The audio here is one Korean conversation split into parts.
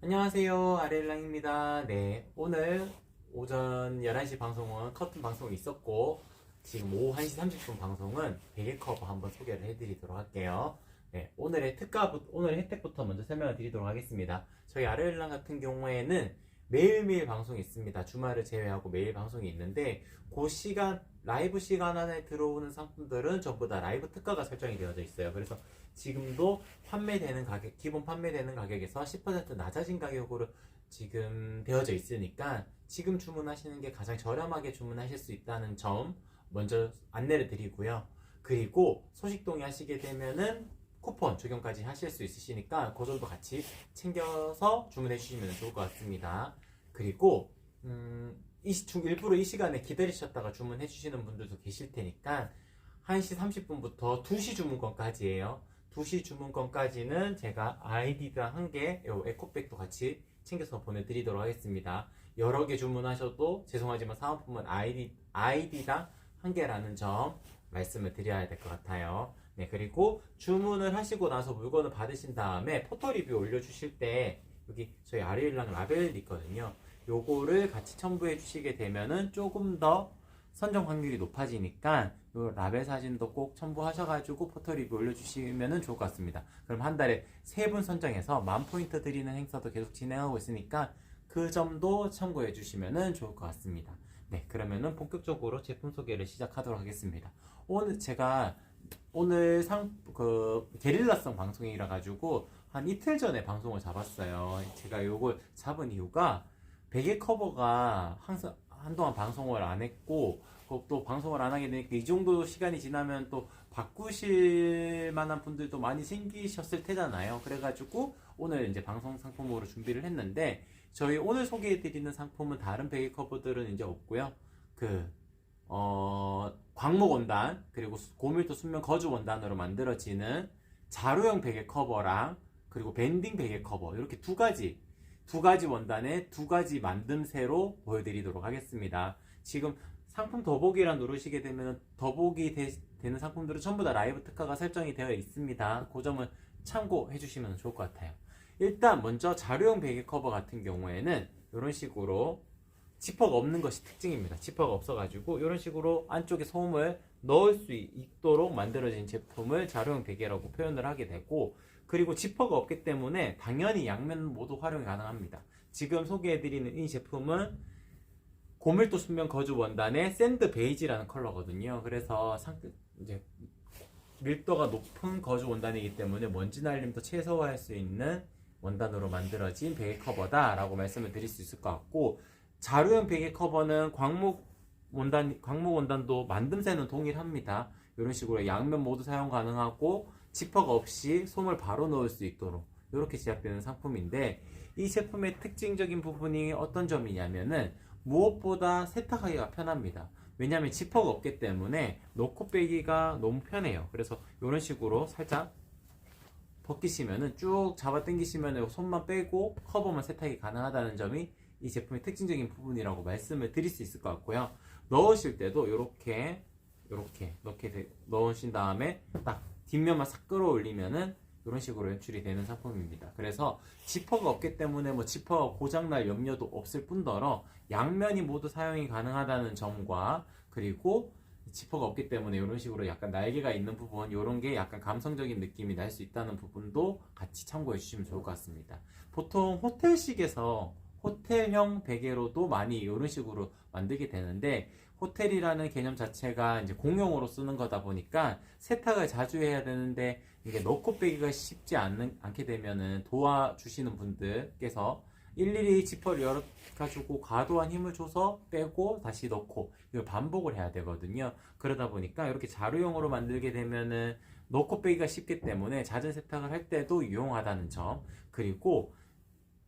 안녕하세요, 아렐랑입니다. 네, 오늘 오전 11시 방송은 커튼 방송이 있었고, 지금 오후 1시 30분 방송은 베개 커버 한번 소개를 해드리도록 할게요. 네, 오늘의 혜택부터 먼저 설명을 드리도록 하겠습니다. 저희 아렐랑 같은 경우에는 매일매일 방송이 있습니다. 주말을 제외하고 매일 방송이 있는데, 그 시간, 라이브 시간 안에 들어오는 상품들은 전부 다 라이브 특가가 설정이 되어져 있어요. 그래서 지금도 판매되는 가격, 기본 판매되는 가격에서 10% 낮아진 가격으로 지금 되어져 있으니까 지금 주문하시는 게 가장 저렴하게 주문하실 수 있다는 점 먼저 안내를 드리고요. 그리고 소식 동의하시게 되면은 쿠폰 적용까지 하실 수 있으시니까 그 점도 같이 챙겨서 주문해 주시면 좋을 것 같습니다. 그리고 일부러 이 시간에 기다리셨다가 주문해 주시는 분들도 계실 테니까 1시 30분부터 2시 주문권까지예요. 2시 주문권까지는 제가 아이디랑 한개 에코백도 같이 챙겨서 보내드리도록 하겠습니다. 여러 개 주문하셔도 죄송하지만 사은품은 아이디당 한 개라는 점 말씀을 드려야 될 것 같아요. 네, 그리고 주문을 하시고 나서 물건을 받으신 다음에 포토 리뷰 올려주실 때 여기 저희 아리엘랑 라벨 있거든요. 요거를 같이 첨부해 주시게 되면은 조금 더 선정 확률이 높아지니까 요 라벨 사진도 꼭 첨부하셔가지고 포토 리뷰 올려주시면 좋을 것 같습니다. 그럼 한 달에 3분 선정해서 10,000포인트 드리는 행사도 계속 진행하고 있으니까 그 점도 참고해 주시면 좋을 것 같습니다. 네, 그러면은 본격적으로 제품 소개를 시작하도록 하겠습니다. 오늘 게릴라성 방송이라 가지고 한 이틀 전에 방송을 잡았어요. 제가 요걸 잡은 이유가 베개 커버가 항상 한동안 방송을 안 했고 또 방송을 안 하게 되니까 이 정도 시간이 지나면 또 바꾸실 만한 분들도 많이 생기셨을 테잖아요. 그래가지고 오늘 이제 방송 상품으로 준비를 했는데 저희 오늘 소개해드리는 상품은 다른 베개 커버들은 이제 없고요. 광목 원단 그리고 고밀도 순면 거주 원단으로 만들어지는 자루형 베개 커버랑 그리고 밴딩 베개 커버 이렇게 두 가지 원단의 두 가지 만듦새로 보여드리도록 하겠습니다. 지금 상품 더보기란 누르시게 되면 더보기 되는 상품들은 전부 다 라이브 특가가 설정이 되어 있습니다. 그 점은 참고해 주시면 좋을 것 같아요. 일단 먼저 자료형 베개 커버 같은 경우에는 이런 식으로 지퍼가 없는 것이 특징입니다. 지퍼가 없어가지고 이런 식으로 안쪽에 소음을 넣을 수 있도록 만들어진 제품을 자료형 베개라고 표현을 하게 되고, 그리고 지퍼가 없기 때문에 당연히 양면 모두 활용이 가능합니다. 지금 소개해드리는 이 제품은 고밀도 순면 거주 원단의 샌드 베이지라는 컬러거든요. 그래서 이제 밀도가 높은 거주 원단이기 때문에 먼지 날림도 최소화할 수 있는 원단으로 만들어진 베개 커버다 라고 말씀을 드릴 수 있을 것 같고, 자루형 베개 커버는 광목 원단도 만듦새는 동일합니다. 이런 식으로 양면 모두 사용 가능하고 지퍼가 없이 솜을 바로 넣을 수 있도록 이렇게 제작되는 상품인데, 이 제품의 특징적인 부분이 어떤 점이냐면은 무엇보다 세탁하기가 편합니다. 왜냐하면 지퍼가 없기 때문에 넣고 빼기가 너무 편해요. 그래서 이런 식으로 살짝 벗기시면은 쭉 잡아 당기시면 손만 빼고 커버만 세탁이 가능하다는 점이 이 제품의 특징적인 부분이라고 말씀을 드릴 수 있을 것 같고요. 넣으실 때도 이렇게 넣으신 다음에 딱 뒷면만 싹 끌어올리면은 이런 식으로 연출이 되는 상품입니다. 그래서 지퍼가 없기 때문에 지퍼가 고장날 염려도 없을 뿐더러 양면이 모두 사용이 가능하다는 점과, 그리고 지퍼가 없기 때문에 이런 식으로 약간 날개가 있는 부분, 이런 게 약간 감성적인 느낌이 날 수 있다는 부분도 같이 참고해 주시면 좋을 것 같습니다. 보통 호텔형 베개로도 많이 이런 식으로 만들게 되는데, 호텔이라는 개념 자체가 이제 공용으로 쓰는 거다 보니까 세탁을 자주 해야 되는데 이게 넣고 빼기가 쉽지 않게 되면은 도와주시는 분들께서 일일이 지퍼를 열어가지고 과도한 힘을 줘서 빼고 다시 넣고 이걸 반복을 해야 되거든요. 그러다 보니까 이렇게 자루형으로 만들게 되면은 넣고 빼기가 쉽기 때문에 잦은 세탁을 할 때도 유용하다는 점, 그리고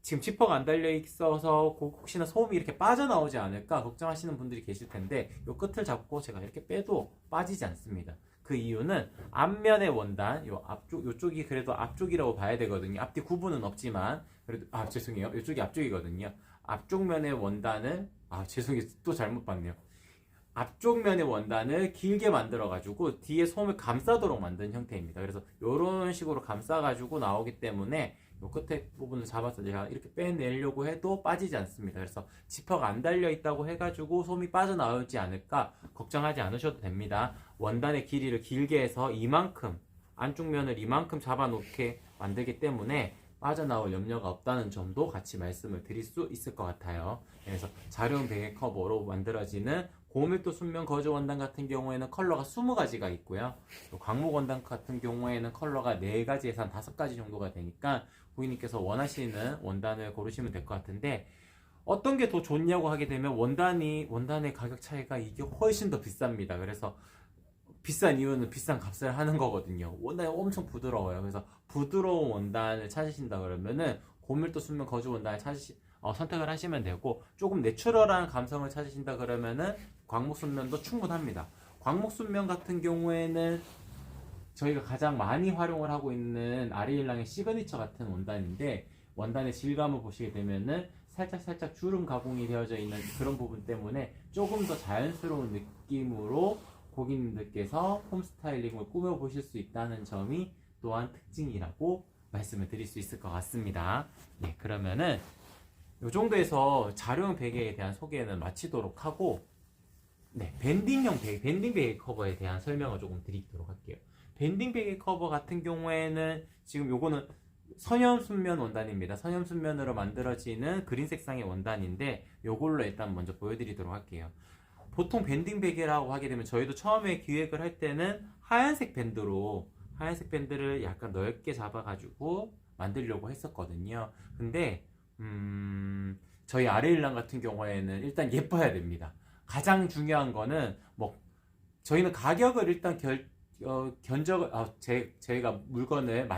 지금 지퍼가 안 달려 있어서 혹시나 소음이 이렇게 빠져나오지 않을까 걱정하시는 분들이 계실 텐데, 이 끝을 잡고 제가 이렇게 빼도 빠지지 않습니다. 그 이유는 앞면의 원단, 요쪽이 그래도 앞쪽이라고 봐야 되거든요. 앞뒤 구분은 없지만 그래도 죄송해요. 요쪽이 앞쪽이거든요. 앞쪽 면의 원단을 죄송해요. 또 잘못 봤네요. 앞쪽 면의 원단을 길게 만들어 가지고 뒤에 솜을 감싸도록 만든 형태입니다. 그래서 이런 식으로 감싸 가지고 나오기 때문에 요 끝에 부분을 잡아서 제가 이렇게 빼내려고 해도 빠지지 않습니다. 그래서 지퍼가 안 달려 있다고 해가지고 솜이 빠져나오지 않을까 걱정하지 않으셔도 됩니다. 원단의 길이를 길게 해서 이만큼 안쪽 면을 이만큼 잡아놓게 만들기 때문에 빠져나올 염려가 없다는 점도 같이 말씀을 드릴 수 있을 것 같아요. 그래서 자룡 베개 커버로 만들어지는 고밀도 순면 거즈 원단 같은 경우에는 컬러가 20가지가 있고요. 또 광목 원단 같은 경우에는 컬러가 4가지에서 한 5가지 정도가 되니까 고객님께서 원하시는 원단을 고르시면 될 것 같은데, 어떤 게 더 좋냐고 하게 되면 원단의 가격 차이가 이게 훨씬 더 비쌉니다. 그래서 비싼 이유는 비싼 값을 하는 거거든요. 원단이 엄청 부드러워요. 그래서 부드러운 원단을 찾으신다 그러면은 고밀도 순면 거즈 원단을 선택을 하시면 되고, 조금 내추럴한 감성을 찾으신다 그러면은 광목 순면도 충분합니다. 광목 순면 같은 경우에는 저희가 가장 많이 활용을 하고 있는 아리일랑의 시그니처 같은 원단인데, 원단의 질감을 보시게 되면은 살짝 주름 가공이 되어져 있는 그런 부분 때문에 조금 더 자연스러운 느낌으로 고객님들께서 홈 스타일링을 꾸며보실 수 있다는 점이 또한 특징이라고 말씀을 드릴 수 있을 것 같습니다. 네, 그러면은 이 정도에서 자룡 베개에 대한 소개는 마치도록 하고, 네, 밴딩 베개 커버에 대한 설명을 조금 드리도록 할게요. 밴딩 베개 커버 같은 경우에는 지금 요거는 선염순면 원단입니다. 선염순면으로 만들어지는 그린 색상의 원단인데, 요걸로 일단 먼저 보여드리도록 할게요. 보통 밴딩 베개라고 하게 되면 저희도 처음에 기획을 할 때는 하얀색 밴드를 약간 넓게 잡아가지고 만들려고 했었거든요. 근데 저희 아레일랑 같은 경우에는 일단 예뻐야 됩니다. 가장 중요한 거는 저희는 가격을 일단 저희가 물건을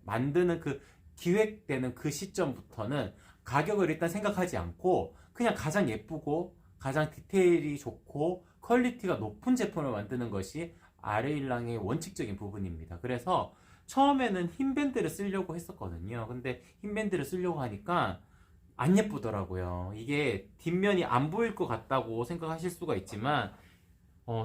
만드는 그 기획되는 그 시점부터는 가격을 일단 생각하지 않고 그냥 가장 예쁘고 가장 디테일이 좋고 퀄리티가 높은 제품을 만드는 것이 아레일랑의 원칙적인 부분입니다. 그래서 처음에는 흰 밴드를 쓰려고 했었거든요. 근데 흰 밴드를 쓰려고 하니까 안 예쁘더라고요. 이게 뒷면이 안 보일 것 같다고 생각하실 수가 있지만,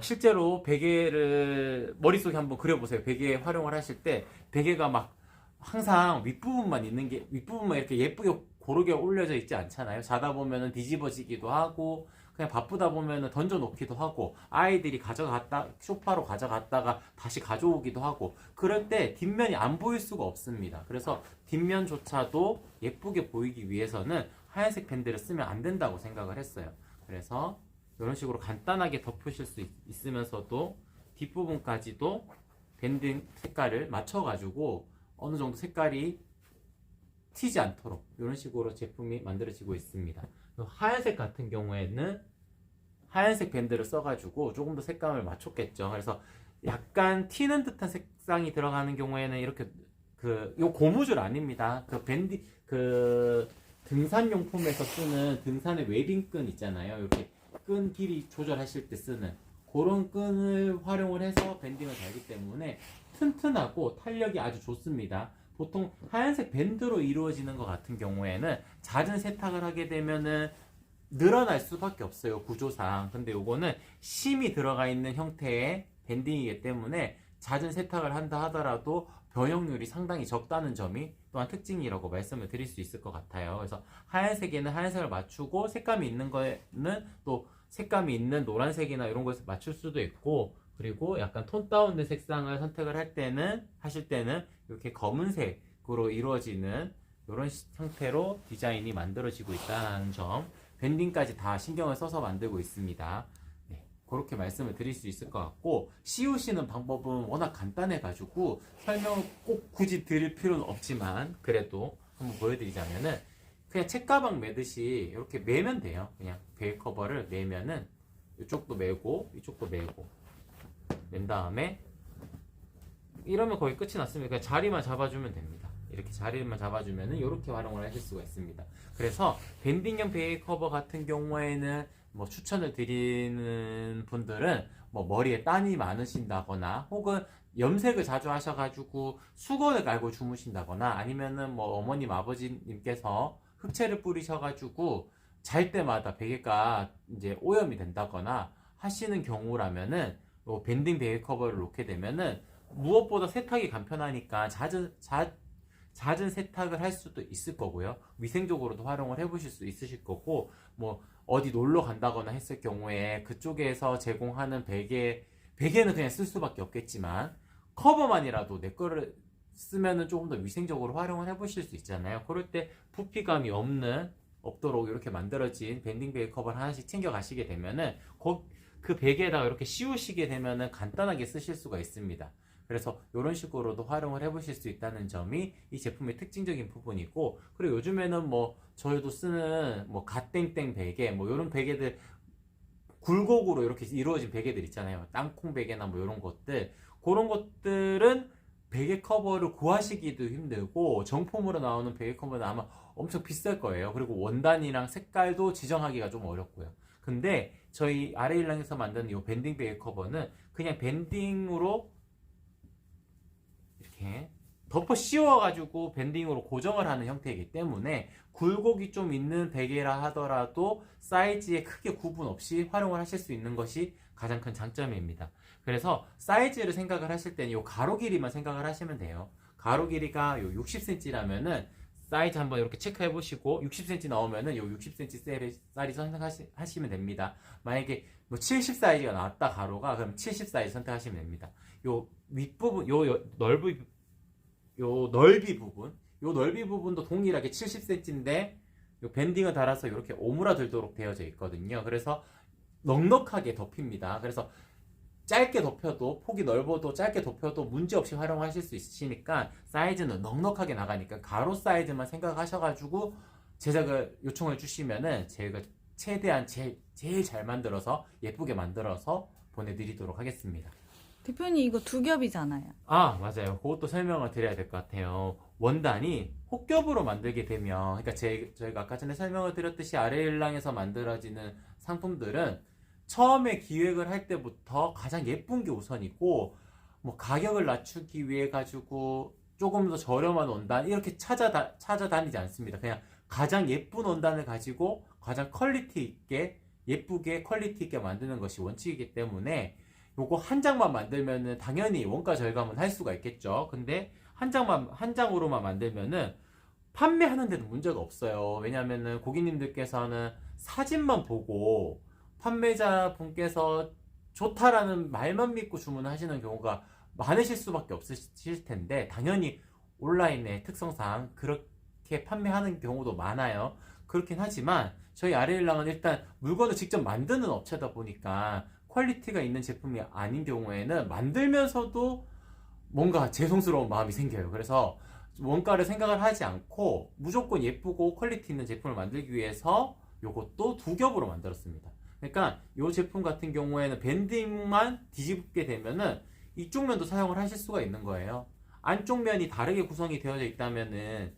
실제로 베개를 머릿속에 한번 그려보세요. 베개 활용을 하실 때 베개가 막 항상 윗부분만 이렇게 예쁘게 고르게 올려져 있지 않잖아요. 자다 보면은 뒤집어지기도 하고, 그냥 바쁘다 보면은 던져놓기도 하고, 아이들이 소파로 가져갔다가 다시 가져오기도 하고, 그럴 때 뒷면이 안 보일 수가 없습니다. 그래서 뒷면조차도 예쁘게 보이기 위해서는 하얀색 밴드를 쓰면 안 된다고 생각을 했어요. 그래서 이런 식으로 간단하게 덮으실 수 있으면서도 뒷부분까지도 밴딩 색깔을 맞춰가지고 어느 정도 색깔이 튀지 않도록 이런 식으로 제품이 만들어지고 있습니다. 하얀색 같은 경우에는 하얀색 밴드를 써가지고 조금 더 색감을 맞췄겠죠. 그래서 약간 튀는 듯한 색상이 들어가는 경우에는 이렇게 요 고무줄 아닙니다. 등산용품에서 쓰는 등산의 웨빙끈 있잖아요. 이렇게 끈 길이 조절하실 때 쓰는 그런 끈을 활용을 해서 밴딩을 달기 때문에 튼튼하고 탄력이 아주 좋습니다. 보통 하얀색 밴드로 이루어지는 것 같은 경우에는 잦은 세탁을 하게 되면은 늘어날 수밖에 없어요, 구조상. 근데 요거는 심이 들어가 있는 형태의 밴딩이기 때문에 잦은 세탁을 한다 하더라도 변형률이 상당히 적다는 점이 또한 특징이라고 말씀을 드릴 수 있을 것 같아요. 그래서 하얀색에는 하얀색을 맞추고, 색감이 있는 거에는 또 색감이 있는 노란색이나 이런 것을 맞출 수도 있고, 그리고 약간 톤 다운된 색상을 선택을 하실 때는 이렇게 검은색으로 이루어지는 이런 형태로 디자인이 만들어지고 있다는 점, 밴딩까지 다 신경을 써서 만들고 있습니다. 네, 그렇게 말씀을 드릴 수 있을 것 같고, 씌우시는 방법은 워낙 간단해가지고 설명을 꼭 굳이 드릴 필요는 없지만 그래도 한번 보여드리자면은, 그냥 책가방 매듯이 이렇게 매면 돼요. 그냥 베일 커버를 매면은 이쪽도 매고 이쪽도 매고 맨 다음에 이러면 거의 끝이 났습니다. 그냥 자리만 잡아주면 됩니다. 이렇게 자리만 잡아주면은 이렇게 활용을 하실 수가 있습니다. 그래서 밴딩형 베일 커버 같은 경우에는 추천을 드리는 분들은 머리에 딴이 많으신다거나, 혹은 염색을 자주 하셔가지고 수건을 깔고 주무신다거나, 아니면은 어머님 아버지님께서 흑채를 뿌리셔가지고 잘 때마다 베개가 이제 오염이 된다거나 하시는 경우라면은 밴딩 베개 커버를 놓게 되면은 무엇보다 세탁이 간편하니까 잦은 세탁을 할 수도 있을 거고요. 위생적으로도 활용을 해보실 수 있으실 거고, 뭐 어디 놀러 간다거나 했을 경우에 그쪽에서 제공하는 베개는 그냥 쓸 수밖에 없겠지만 커버만이라도 내 거를 쓰면은 조금 더 위생적으로 활용을 해보실 수 있잖아요. 그럴 때 부피감이 없도록 이렇게 만들어진 밴딩 베개 커버를 하나씩 챙겨 가시게 되면은 그 베개에다가 이렇게 씌우시게 되면은 간단하게 쓰실 수가 있습니다. 그래서 이런 식으로도 활용을 해보실 수 있다는 점이 이 제품의 특징적인 부분이고, 그리고 요즘에는 뭐 저희도 쓰는 뭐 갓땡땡 베개, 뭐 이런 베개들 굴곡으로 이렇게 이루어진 베개들 있잖아요. 땅콩 베개나 뭐 이런 것들, 그런 것들은 베개 커버를 구하시기도 힘들고 정품으로 나오는 베개 커버는 아마 엄청 비쌀 거예요. 그리고 원단이랑 색깔도 지정하기가 좀 어렵고요. 근데 저희 아레일랑에서 만든 이 밴딩 베개 커버는 그냥 밴딩으로 이렇게 덮어 씌워가지고 밴딩으로 고정을 하는 형태이기 때문에 굴곡이 좀 있는 베개라 하더라도 사이즈에 크게 구분 없이 활용을 하실 수 있는 것이 가장 큰 장점입니다. 그래서 사이즈를 생각을 하실 때는 이 가로 길이만 생각을 하시면 돼요. 가로 길이가 요 60cm라면은 사이즈 한번 이렇게 체크해 보시고 60cm 나오면은 요 60cm 쌀이 선택하시면 됩니다. 만약에 뭐 70 사이즈가 나왔다 가로가, 그럼 70 사이즈 선택하시면 됩니다. 요 윗부분, 요 넓이 부분도 동일하게 70cm인데 요 밴딩을 달아서 이렇게 오므라들도록 되어져 있거든요. 그래서 넉넉하게 덮입니다. 그래서 짧게 덮여도, 폭이 넓어도 짧게 덮여도 문제없이 활용하실 수 있으시니까 사이즈는 넉넉하게 나가니까 가로 사이즈만 생각하셔가지고 제작을 요청을 주시면은 저희가 최대한 제일 잘 만들어서 예쁘게 만들어서 보내드리도록 하겠습니다. 대표님 이거 두 겹이잖아요. 아, 맞아요. 그것도 설명을 드려야 될 것 같아요. 원단이 혹겹으로 만들게 되면, 그러니까 저희가 아까 전에 설명을 드렸듯이 아레일랑에서 만들어지는 상품들은 처음에 기획을 할 때부터 가장 예쁜 게 우선이고, 뭐 가격을 낮추기 위해 가지고 조금 더 저렴한 원단 이렇게 찾아다니지 않습니다. 그냥 가장 예쁜 원단을 가지고 가장 퀄리티 있게, 예쁘게 퀄리티 있게 만드는 것이 원칙이기 때문에 요거 한 장만 만들면은 당연히 원가 절감은 할 수가 있겠죠. 근데 한 장으로만 만들면은 판매하는 데도 문제가 없어요. 왜냐면은 고객님들께서는 사진만 보고 판매자 분께서 좋다라는 말만 믿고 주문하시는 경우가 많으실 수밖에 없으실 텐데, 당연히 온라인의 특성상 그렇게 판매하는 경우도 많아요. 그렇긴 하지만 저희 아레일랑은 일단 물건을 직접 만드는 업체다 보니까 퀄리티가 있는 제품이 아닌 경우에는 만들면서도 뭔가 죄송스러운 마음이 생겨요. 그래서 원가를 생각을 하지 않고 무조건 예쁘고 퀄리티 있는 제품을 만들기 위해서 이것도 두 겹으로 만들었습니다. 그러니까 이 제품 같은 경우에는 밴딩만 뒤집게 되면은 이쪽 면도 사용을 하실 수가 있는 거예요. 안쪽 면이 다르게 구성이 되어져 있다면은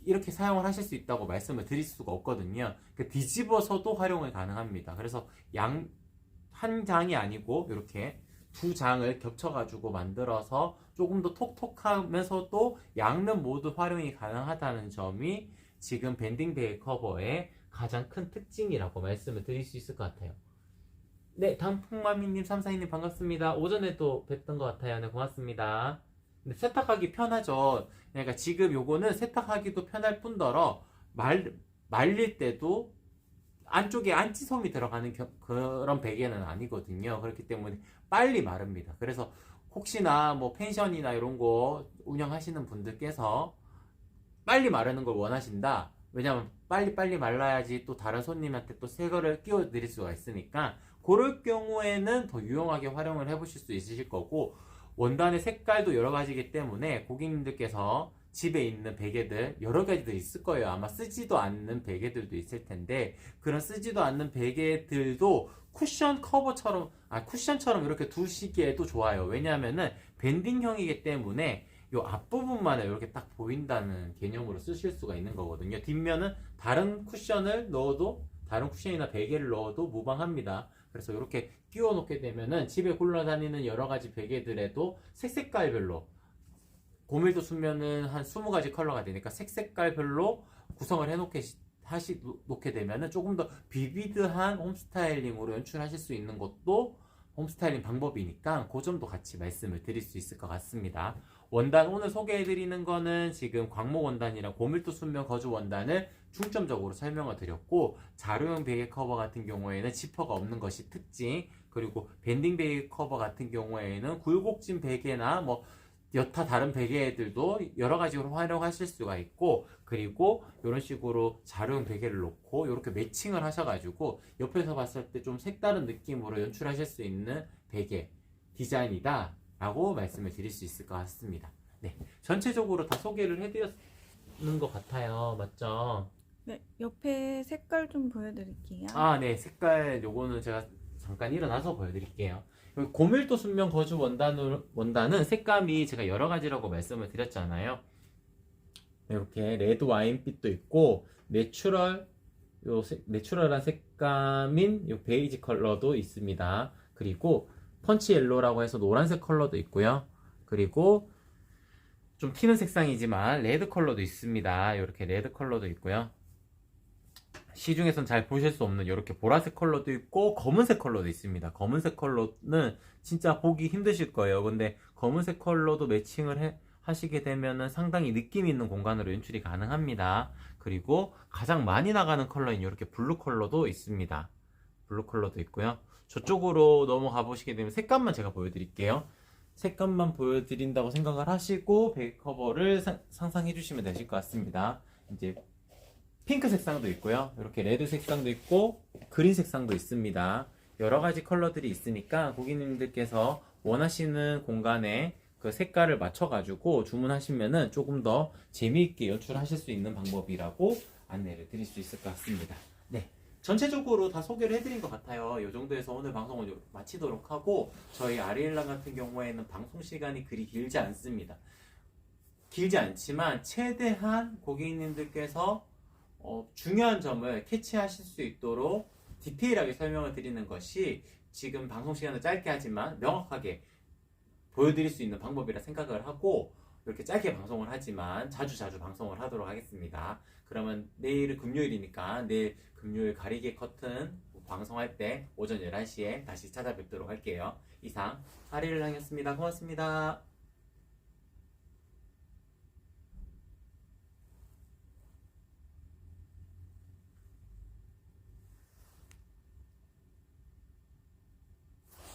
이렇게 사용을 하실 수 있다고 말씀을 드릴 수가 없거든요. 그러니까 뒤집어서도 활용이 가능합니다. 그래서 한 장이 아니고 이렇게 두 장을 겹쳐가지고 만들어서 조금 더 톡톡하면서도 양면 모두 활용이 가능하다는 점이 지금 밴딩 베개 커버의 가장 큰 특징이라고 말씀을 드릴 수 있을 것 같아요. 네, 단풍마미님, 삼사이님 반갑습니다. 오전에도 뵀던 것 같아요. 네, 고맙습니다. 근데 세탁하기 편하죠. 그러니까 지금 요거는 세탁하기도 편할 뿐더러 말릴 때도 안쪽에 안치솜이 들어가는 그런 베개는 아니거든요. 그렇기 때문에 빨리 마릅니다. 그래서 혹시나 뭐 펜션이나 이런 거 운영하시는 분들께서 빨리 마르는 걸 원하신다. 왜냐면 빨리 말라야지 또 다른 손님한테 또 새 거를 끼워 드릴 수가 있으니까, 그럴 경우에는 더 유용하게 활용을 해보실 수 있으실 거고, 원단의 색깔도 여러 가지이기 때문에 고객님들께서 집에 있는 베개들 여러 가지들 있을 거예요. 아마 쓰지도 않는 베개들도 있을 텐데, 그런 쓰지도 않는 베개들도 쿠션처럼 이렇게 두시기에도 좋아요. 왜냐하면은 밴딩형이기 때문에 이 앞부분만 이렇게 딱 보인다는 개념으로 쓰실 수가 있는 거거든요. 뒷면은 다른 쿠션이나 베개를 넣어도 무방합니다. 그래서 이렇게 끼워 놓게 되면은 집에 굴러다니는 여러 가지 베개들에도 색깔별로, 고밀도 수면은 한 20가지 컬러가 되니까 색깔별로 구성을 놓게 되면은 조금 더 비비드한 홈스타일링으로 연출하실 수 있는 것도 홈스타일링 방법이니까 그 점도 같이 말씀을 드릴 수 있을 것 같습니다. 원단 오늘 소개해드리는 거는 지금 광목 원단이랑 고밀도 순면 거주 원단을 중점적으로 설명을 드렸고, 자료형 베개 커버 같은 경우에는 지퍼가 없는 것이 특징, 그리고 밴딩 베개 커버 같은 경우에는 굴곡진 베개나 뭐 여타 다른 베개들도 여러 가지로 활용하실 수가 있고, 그리고 이런 식으로 자료형 베개를 놓고 이렇게 매칭을 하셔가지고 옆에서 봤을 때 좀 색다른 느낌으로 연출하실 수 있는 베개 디자인이다 라고 말씀을 드릴 수 있을 것 같습니다. 네, 전체적으로 다 소개를 해드렸는 것 같아요. 맞죠? 네, 옆에 색깔 좀 보여드릴게요. 아, 네, 색깔 요거는 제가 잠깐 일어나서 보여드릴게요. 여기 고밀도 순면 거주 원단은 색감이 제가 여러 가지라고 말씀을 드렸잖아요. 이렇게 레드 와인빛도 있고 내추럴한 색감인 요 베이지 컬러도 있습니다. 그리고 펀치 옐로우라고 해서 노란색 컬러도 있고요. 그리고 좀 튀는 색상이지만 레드 컬러도 있습니다. 이렇게 레드 컬러도 있고요. 시중에선 잘 보실 수 없는 이렇게 보라색 컬러도 있고 검은색 컬러도 있습니다. 검은색 컬러는 진짜 보기 힘드실 거예요. 근데 검은색 컬러도 매칭을 하시게 되면은 상당히 느낌 있는 공간으로 연출이 가능합니다. 그리고 가장 많이 나가는 컬러인 이렇게 블루 컬러도 있습니다. 블루 컬러도 있고요. 저쪽으로 넘어가 보시게 되면 색감만 제가 보여드릴게요. 색감만 보여드린다고 생각을 하시고 베개 커버를 상상해 주시면 되실 것 같습니다. 이제 핑크 색상도 있고요. 이렇게 레드 색상도 있고 그린 색상도 있습니다. 여러 가지 컬러들이 있으니까 고객님들께서 원하시는 공간에 그 색깔을 맞춰가지고 주문하시면은 조금 더 재미있게 연출하실 수 있는 방법이라고 안내를 드릴 수 있을 것 같습니다. 네. 전체적으로 다 소개를 해드린 것 같아요. 이 정도에서 오늘 방송을 마치도록 하고, 저희 아리엘라 같은 경우에는 방송 시간이 그리 길지 않습니다. 길지 않지만 최대한 고객님들께서 중요한 점을 캐치하실 수 있도록 디테일하게 설명을 드리는 것이 지금 방송 시간을 짧게 하지만 명확하게 보여드릴 수 있는 방법이라 생각을 하고 이렇게 짧게 방송을 하지만 자주 방송을 하도록 하겠습니다. 그러면 내일은 금요일이니까 내일 금요일 가리개 커튼 방송할 때 오전 11시에 다시 찾아뵙도록 할게요. 이상 아리엘랑이었습니다. 고맙습니다.